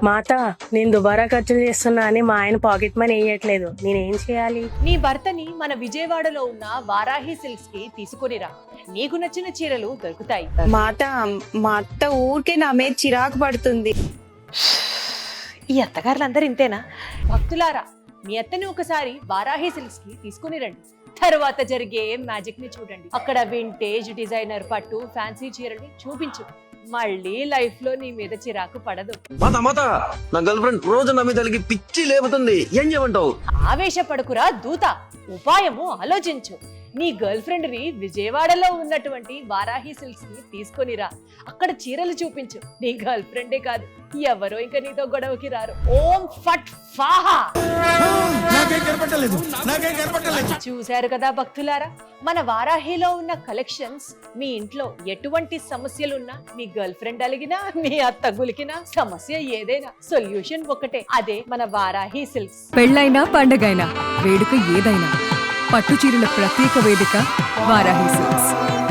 మాత నేను దుబారా ఖర్చులు చేస్తున్నా అని మా ఆయన పాకెట్ మనీ వేయట్లేదు, నేనేం చేయాలి? నీ భర్తని మన విజయవాడలో ఉన్న వారాహి సిల్క్స్ కి తీసుకొనిరా, నీకు నచ్చిన చీరలు దొరుకుతాయి. మాత మా అత్త ఊరికే నా మీద చిరాకు పడుతుంది. ఈ అత్తగారులందరూ ఇంతేనా? భక్తులారా, మీ అత్తని ఒకసారి వారాహి సిల్క్స్ కి తీసుకుని రండి, తర్వాత జరిగే మ్యాజిక్ ని చూడండి. అక్కడ వింటేజ్ డిజైనర్ పట్టు ఫ్యాన్సీ చీరని చూపించు, మళ్ళీ లైఫ్ లో నీ మీద చిరాకు పడదు. నా గర్ల్ ఫ్రెండ్ రోజు నా మీద పిచ్చి లేపుతుంది, ఏం చేయమంటావు? ఆవేశపడకురా దూత, ఉపాయము ఆలోచించు. నీ గర్ల్ ఫ్రెండ్ ని విజయవాడలో ఉన్నటువంటి వారాహి సిల్క్స్ ని తీసుకొనిరా, అక్కడ చీరలు చూపించు. నీ గర్ల్ ఫ్రెండే కాదు, ఎవరో ఇంకా నీతో గొడవకి రారు. ఓం ఫట్ ఫాహా. చూశారు కదా భక్తులారా, మన వారాహిలో ఉన్న కలెక్షన్స్. మీ ఇంట్లో ఎటువంటి సమస్యలున్నా, మీ గర్ల్ ఫ్రెండ్ అలిగినా, మీ అత్త గులికినా, సమస్య ఏదైనా సొల్యూషన్ ఒకటే, అదే మన వారాహి సిల్క్స్. పెళ్ళైనా పండగైనా వేడుక ఏదైనా పట్టు చీరల ప్రత్యేక వేదిక వారాహి సిల్క్స్.